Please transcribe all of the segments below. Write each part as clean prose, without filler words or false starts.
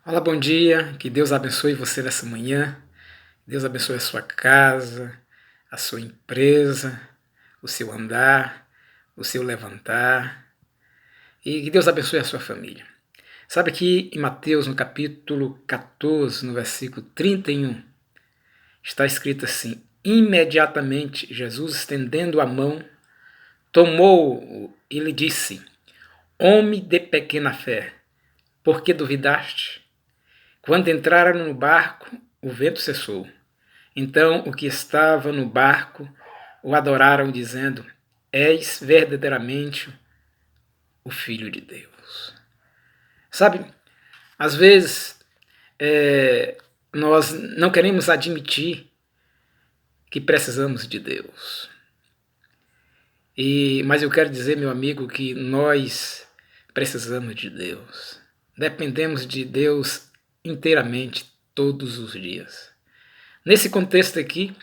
Olá, bom dia. Que Deus abençoe você nessa manhã. Deus abençoe a sua casa, a sua empresa, o seu andar, o seu levantar. E que Deus abençoe a sua família. Sabe que em Mateus, no capítulo 14, no versículo 31, está escrito assim: Imediatamente Jesus, estendendo a mão, tomou-o e lhe disse: Homem de pequena fé, por que duvidaste? Quando entraram no barco, o vento cessou. Então o que estava no barco o adoraram, dizendo: És verdadeiramente o Filho de Deus. Sabe, às vezes nós não queremos admitir que precisamos de Deus. Mas eu quero dizer, meu amigo, que nós precisamos de Deus. Dependemos de Deus inteiramente, todos os dias. Nesse contexto aqui,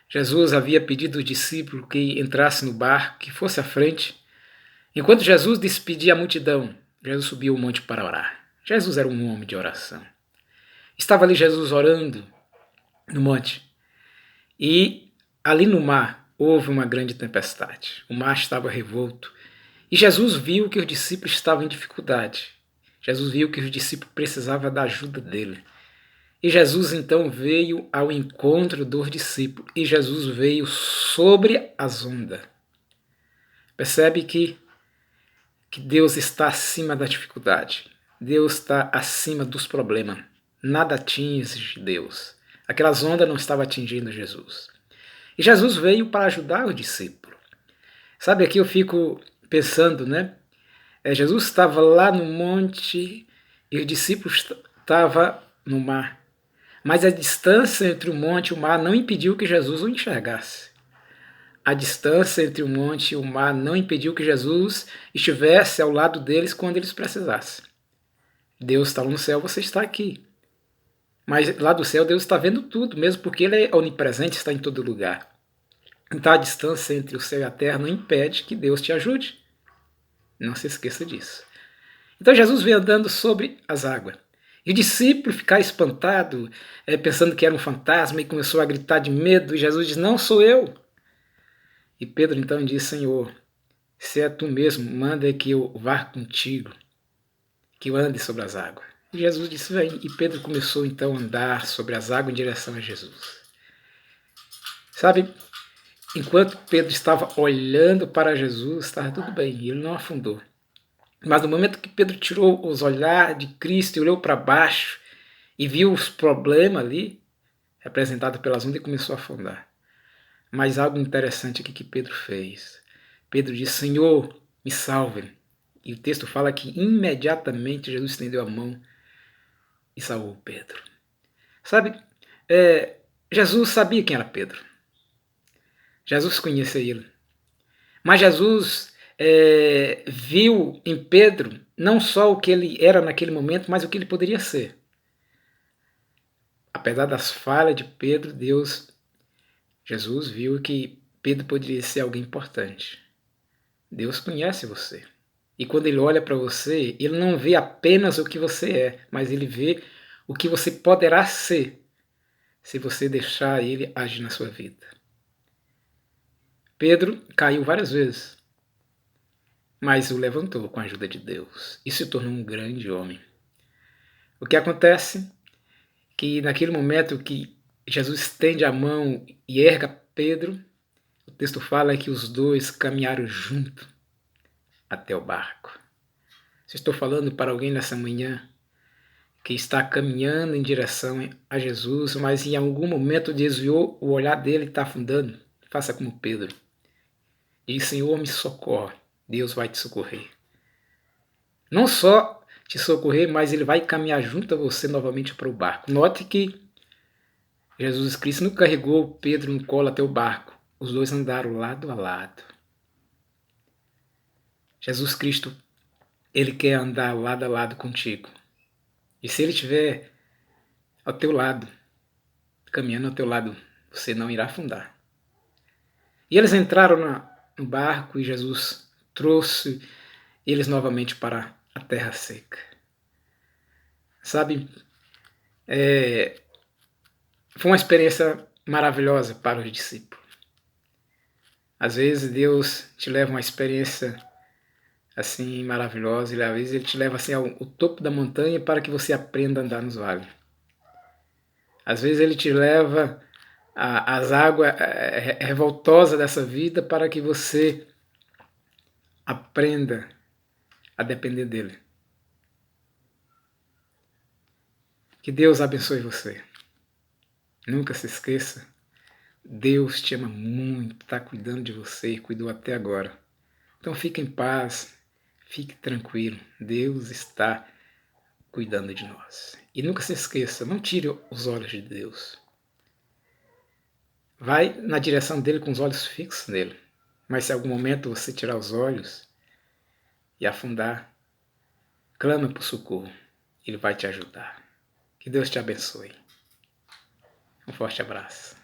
Jesus havia pedido ao discípulo que entrasse no barco, que fosse à frente. Enquanto Jesus despedia a multidão, Jesus subiu o monte para orar. Jesus era um homem de oração. Estava ali Jesus orando no monte. E ali no mar houve uma grande tempestade. O mar estava revolto. E Jesus viu que os discípulos estavam em dificuldade. Jesus viu que os discípulos precisavam da ajuda dele. E Jesus então veio ao encontro dos discípulos. E Jesus veio sobre as ondas. Percebe que Deus está acima da dificuldade. Deus está acima dos problemas. Nada atinge Deus. Aquelas ondas não estavam atingindo Jesus. E Jesus veio para ajudar o discípulo. Sabe, aqui eu fico pensando, né? Jesus estava lá no monte e os discípulos estavam no mar. Mas a distância entre o monte e o mar não impediu que Jesus o enxergasse. A distância entre o monte e o mar não impediu que Jesus estivesse ao lado deles quando eles precisassem. Deus está no céu, você está aqui. Mas lá do céu Deus está vendo tudo, mesmo porque Ele é onipresente, está em todo lugar. Então a distância entre o céu e a terra não impede que Deus te ajude. Não se esqueça disso. Então Jesus veio andando sobre as águas. E o discípulo ficar espantado, pensando que era um fantasma, e começou a gritar de medo. E Jesus diz: Não sou eu. E Pedro então disse: Senhor, se é tu mesmo, manda que eu vá contigo, que eu ande sobre as águas. E Jesus disse: Vem. E Pedro começou então a andar sobre as águas em direção a Jesus. Sabe, enquanto Pedro estava olhando para Jesus, estava tudo bem, ele não afundou. Mas no momento que Pedro tirou os olhares de Cristo e olhou para baixo e viu os problemas ali, representados pelas ondas, e começou a afundar. Mas algo interessante aqui que Pedro fez. Pedro disse: Senhor, me salve. E o texto fala que imediatamente Jesus estendeu a mão e salvou Pedro. Sabe, Jesus sabia quem era Pedro. Jesus conhecia ele. Mas Jesus viu em Pedro não só o que ele era naquele momento, mas o que ele poderia ser. Apesar das falhas de Pedro, Jesus viu que Pedro poderia ser alguém importante. Deus conhece você. E quando ele olha para você, ele não vê apenas o que você é, mas ele vê o que você poderá ser se você deixar ele agir na sua vida. Pedro caiu várias vezes, mas o levantou com a ajuda de Deus e se tornou um grande homem. O que acontece é que naquele momento que Jesus estende a mão e erga Pedro, o texto fala que os dois caminharam junto até o barco. Se estou falando para alguém nessa manhã que está caminhando em direção a Jesus, mas em algum momento desviou o olhar dele e está afundando, faça como Pedro. Diz: Senhor, me socorre. Deus vai te socorrer. Não só te socorrer, mas ele vai caminhar junto a você novamente para o barco. Note que Jesus Cristo não carregou Pedro no colo até o barco. Os dois andaram lado a lado. Jesus Cristo, ele quer andar lado a lado contigo. E se ele estiver ao teu lado, caminhando ao teu lado, você não irá afundar. E eles entraram no barco e Jesus trouxe eles novamente para a terra seca. Sabe, foi uma experiência maravilhosa para os discípulos. Às vezes Deus te leva a uma experiência assim maravilhosa, e às vezes Ele te leva assim ao topo da montanha para que você aprenda a andar nos vales. Às vezes Ele te leva às águas revoltosas dessa vida para que você aprenda a depender dEle. Que Deus abençoe você. Nunca se esqueça, Deus te ama muito, está cuidando de você e cuidou até agora. Então fique em paz, fique tranquilo, Deus está cuidando de nós. E nunca se esqueça, não tire os olhos de Deus. Vai na direção dele com os olhos fixos nele. Mas se em algum momento você tirar os olhos e afundar, clama por socorro. Ele vai te ajudar. Que Deus te abençoe. Um forte abraço.